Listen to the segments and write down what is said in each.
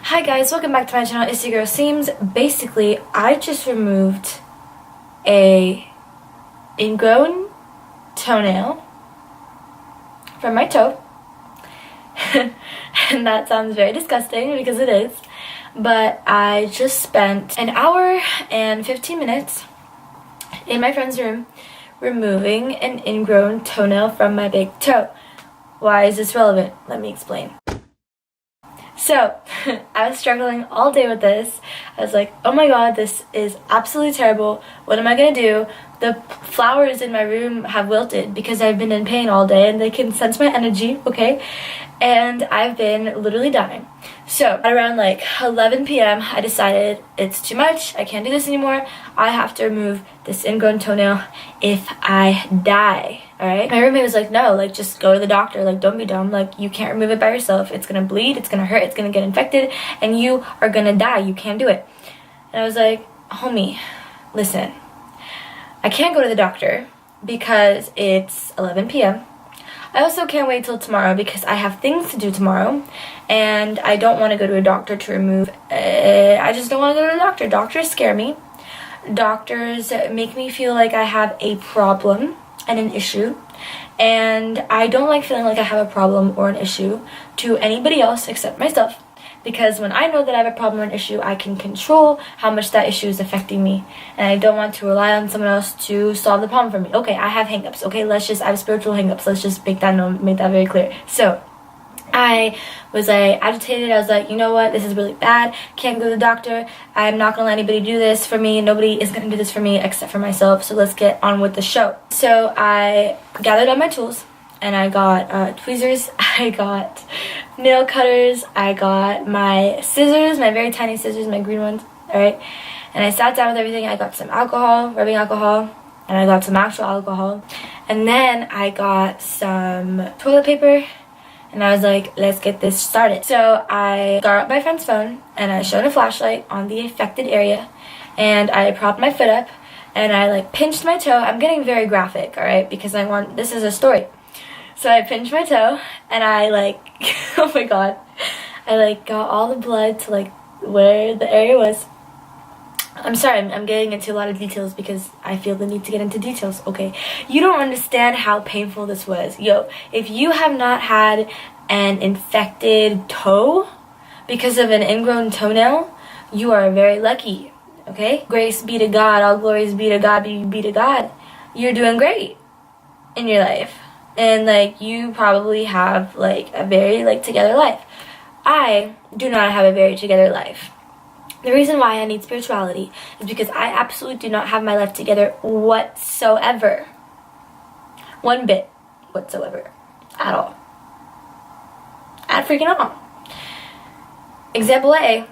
Hi guys, welcome back to my channel. It's your girl Seams. Basically, I just removed a ingrown toenail from my toe. And that sounds very disgusting because it is. But I just spent an hour and 15 minutes in my friend's room removing an ingrown toenail from my big toe. Why is this relevant? Let me explain. So, I was struggling all day with this. I was like, oh my god, this is absolutely terrible. What am I going to do? The flowers in my room have wilted because I've been in pain all day and they can sense my energy, okay? And I've been literally dying. So, at around like 11 p.m., I decided it's too much. I can't do this anymore. I have to remove this ingrown toenail if I die. Alright? My roommate was like, no, like, just go to the doctor. Like, don't be dumb. Like, you can't remove it by yourself. It's gonna bleed, it's gonna hurt, it's gonna get infected, and you are gonna die. You can't do it. And I was like, homie, listen. I can't go to the doctor because it's 11 p.m. I also can't wait till tomorrow because I have things to do tomorrow, and I don't want to go to a doctor to remove. I just don't want to go to a doctor. Doctors scare me. Doctors make me feel like I have a problem and an issue, and I don't like feeling like I have a problem or an issue to anybody else except myself, because when I know that I have a problem or an issue, I can control how much that issue is affecting me, and I don't want to rely on someone else to solve the problem for me. Okay, I have hangups. Okay, I have spiritual hangups. Let's just make that known, make that very clear. So I was like agitated. I was like, you know what, this is really bad. Can't go to the doctor. I'm not gonna let anybody do this for me. Nobody is gonna do this for me except for myself. So let's get on with the show. So I gathered all my tools and I got tweezers, I got nail cutters, I got my scissors, my very tiny scissors, my green ones, alright? And I sat down with everything. I got some alcohol, rubbing alcohol, and I got some actual alcohol. And then I got some toilet paper, and I was like, let's get this started. So I got up my friend's phone, and I shone a flashlight on the affected area, and I propped my foot up, and I like pinched my toe. I'm getting very graphic, alright, because this is a story. So I pinched my toe, and I like, oh my god, I like got all the blood to like where the area was. I'm sorry, I'm getting into a lot of details because I feel the need to get into details, okay? You don't understand how painful this was. Yo, if you have not had an infected toe because of an ingrown toenail, you are very lucky, okay? Grace be to God, all glories be to God, be to God. You're doing great in your life. And like, you probably have like a very like together life. I do not have a very together life. The reason why I need spirituality is because I absolutely do not have my life together whatsoever. One bit whatsoever. At all. At freaking all. Example A,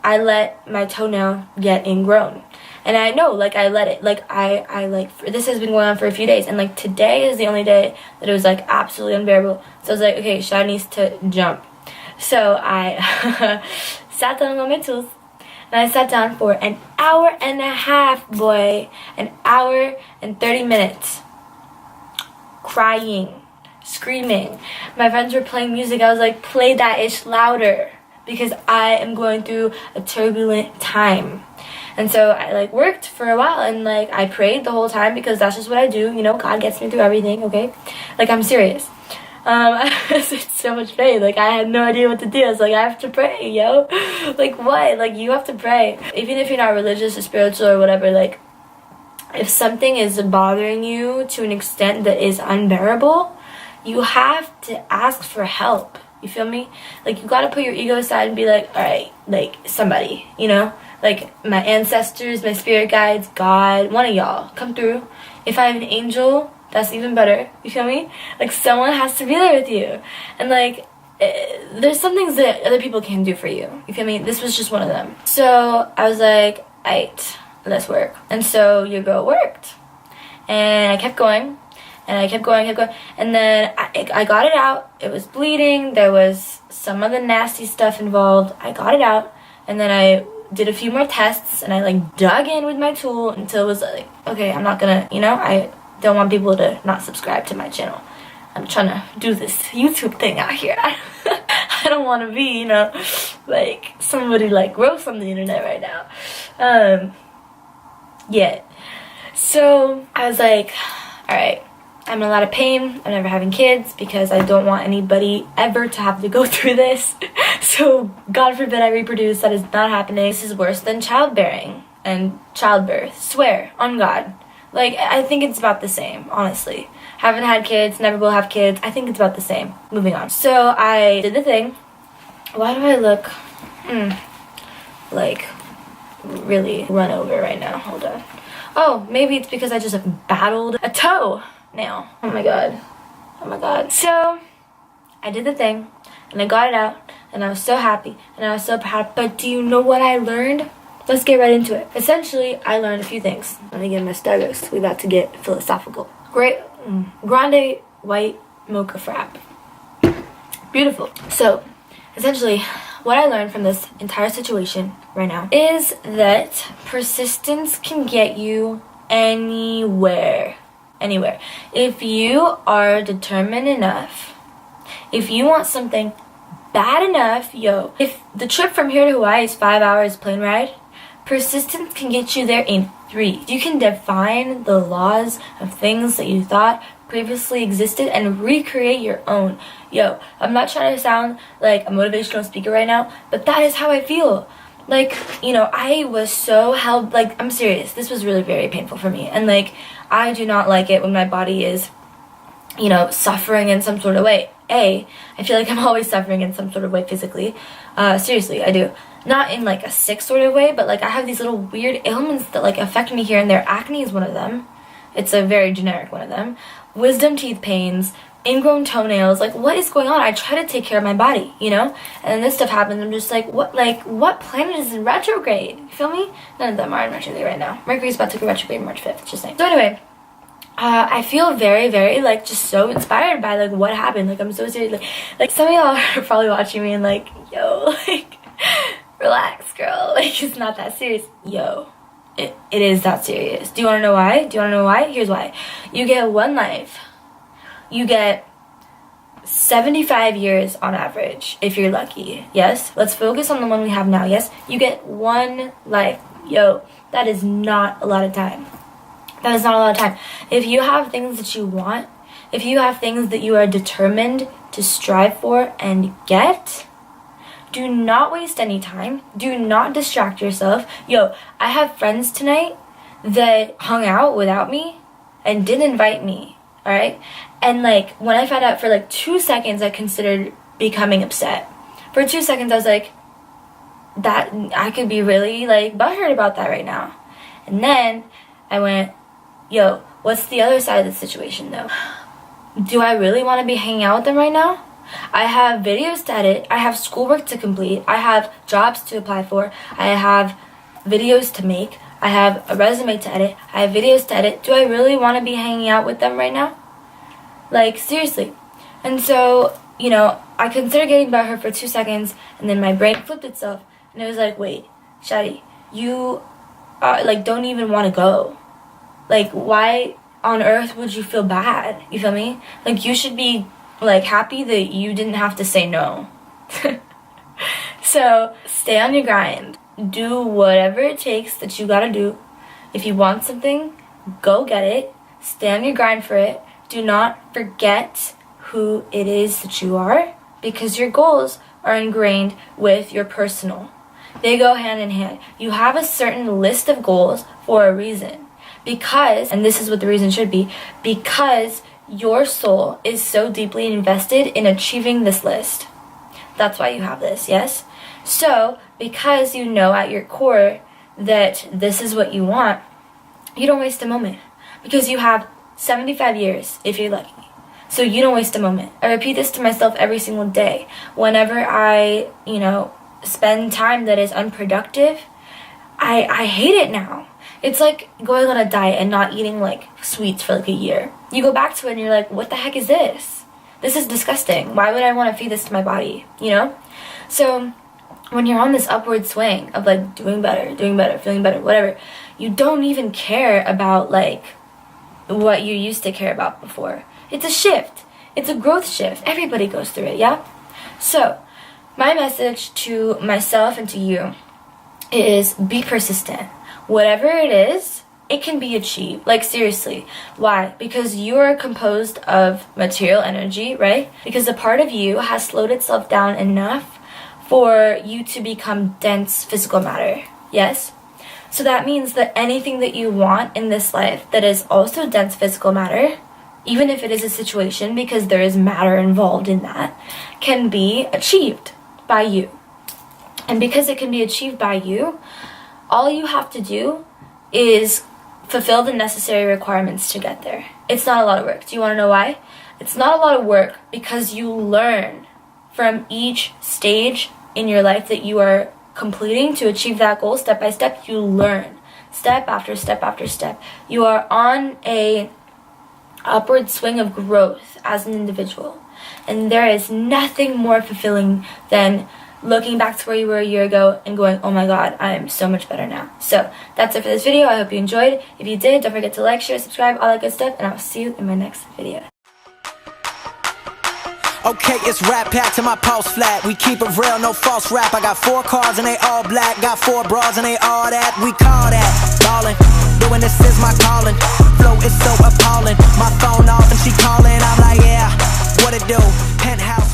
I let my toenail get ingrown. And I know, like, I let it, like, this has been going on for a few days, and, like, today is the only day that it was, like, absolutely unbearable. So I was like, okay, Shad needs to jump. So I sat down on my tools, and I sat down for an hour and a half, boy. An hour and 30 minutes. Crying. Screaming. My friends were playing music. I was like, play that ish louder. Because I am going through a turbulent time. And so I like worked for a while, and like I prayed the whole time because that's just what I do. You know, God gets me through everything, okay? Like, I'm serious. It's so much pain. Like, I had no idea what to do. I was like, I have to pray, yo. Like, what? Like, you have to pray. Even if you're not religious or spiritual or whatever, like, if something is bothering you to an extent that is unbearable, you have to ask for help. You feel me? Like, you gotta put your ego aside and be like, alright, like, somebody, you know? Like, my ancestors, my spirit guides, God, one of y'all, come through. If I have an angel, that's even better. You feel me? Like, someone has to be there with you. And, like, there's some things that other people can do for you. You feel me? This was just one of them. So, I was like, alright, let's work. And so, your girl worked. And I kept going. And I kept going, and then I got it out. It was bleeding. There was some of the nasty stuff involved. I got it out, and then I did a few more tests, and I like dug in with my tool until it was like, okay, I'm not gonna, you know, I don't want people to not subscribe to my channel. I'm trying to do this YouTube thing out here. I don't want to be, you know, like somebody like roast on the internet right now. Yeah. So I was like, alright, I'm in a lot of pain. I'm never having kids because I don't want anybody ever to have to go through this. So God forbid I reproduce. That is not happening. This is worse than childbearing and childbirth. Swear on God. Like, I think it's about the same, honestly. Haven't had kids, never will have kids. I think it's about the same. Moving on. So I did the thing. Why do I look like really run over right now? Hold on. Oh, maybe it's because I just battled a toe nail. Oh my god. Oh my god. So I did the thing and I got it out and I was so happy and I was so proud. But do you know what I learned? Let's get right into it. Essentially, I learned a few things. Let me get my Starbucks. We about to get philosophical. Great. Grande white mocha frap. Beautiful. So, essentially, what I learned from this entire situation right now is that persistence can get you anywhere. Anywhere. If you are determined enough, if you want something bad enough, if the trip from here to Hawaii is 5 hours plane ride, persistence can get you there in 3. You can define the laws of things that you thought previously existed and recreate your own. I'm not trying to sound like a motivational speaker right now, but that is how I feel. Like, I was so held, like, I'm serious. This was really very painful for me. And, like, I do not like it when my body is, suffering in some sort of way. I feel like I'm always suffering in some sort of way physically. Seriously, I do. Not in, like, a sick sort of way, but, like, I have these little weird ailments that, like, affect me here and there. Acne is one of them. It's a very generic one of them. Wisdom teeth pains, ingrown toenails. Like, what is going on? I try to take care of my body, And then this stuff happens. I'm just like, what planet is in retrograde? You feel me? None of them are in retrograde right now. Mercury's about to go retrograde March 5th, just saying. So anyway, I feel very, very, like, just so inspired by, like, what happened. Like, I'm so serious. Like some of y'all are probably watching me and, like, like, relax, girl. Like, it's not that serious. It is that serious. Do you want to know why? Here's why. You get one life. You get 75 years on average, if you're lucky. Yes? Let's focus on the one we have now. Yes? You get one life. That is not a lot of time. That is not a lot of time. If you have things that you want, if you have things that you are determined to strive for and get, do not waste any time. Do not distract yourself. I have friends tonight that hung out without me and didn't invite me, alright? And, like, when I found out, for, like, 2 seconds, I considered becoming upset. For 2 seconds, I was like, that I could be really, like, butthurt about that right now. And then I went, what's the other side of the situation, though? Do I really want to be hanging out with them right now? I have videos to edit. I have schoolwork to complete. I have jobs to apply for. I have videos to make. I have a resume to edit. I have videos to edit. Do I really want to be hanging out with them right now? Like, seriously. And so, I considered getting by her for 2 seconds, and then my brain flipped itself, and it was like, wait, Shadi, you, don't even want to go. Like, why on earth would you feel bad? You feel me? Like, you should be, like, happy that you didn't have to say no. So, stay on your grind. Do whatever it takes that you gotta do. If you want something, go get it. Stay on your grind for it. Do not forget who it is that you are, because your goals are ingrained with your personal. They go hand in hand. You have a certain list of goals for a reason. Because, and this is what the reason should be, because your soul is so deeply invested in achieving this list. That's why you have this, yes? So, because you know at your core that this is what you want, you don't waste a moment. Because you have 75 years, if you're lucky. So you don't waste a moment. I repeat this to myself every single day. Whenever I, spend time that is unproductive, I hate it now. It's like going on a diet and not eating, like, sweets for, like, a year. You go back to it and you're like, what the heck is this? This is disgusting. Why would I want to feed this to my body, So, when you're on this upward swing of, like, doing better, feeling better, whatever, you don't even care about, like, what you used to care about before. It's a shift. It's a growth shift. Everybody goes through it, yeah? So, My message to myself and to you is be persistent. Whatever it is, it can be achieved. Like, seriously. Why? Because you are composed of material energy, right? Because a part of you has slowed itself down enough for you to become dense physical matter. Yes? So that means that anything that you want in this life that is also dense physical matter, even if it is a situation, because there is matter involved in that, can be achieved by you. And because it can be achieved by you, all you have to do is fulfill the necessary requirements to get there. It's not a lot of work. Do you want to know why? It's not a lot of work because you learn from each stage in your life that you are completing to achieve that goal. Step by step, you learn. Step after step after step. You are on a upward swing of growth as an individual. And there is nothing more fulfilling than looking back to where you were a year ago and going, oh my god, I am so much better now. So that's it for this video. I hope you enjoyed. If you did, don't forget to like, share, subscribe, all that good stuff, and I'll see you in my next video. Okay, it's rap pack to my pulse flat. We keep it real, no false rap. I got 4 cars and they all black. Got 4 bras and they all that. We call that ballin'. Doing this is my calling. Flow is so appalling. My phone off and she calling. I'm like, yeah, what it do? Penthouse.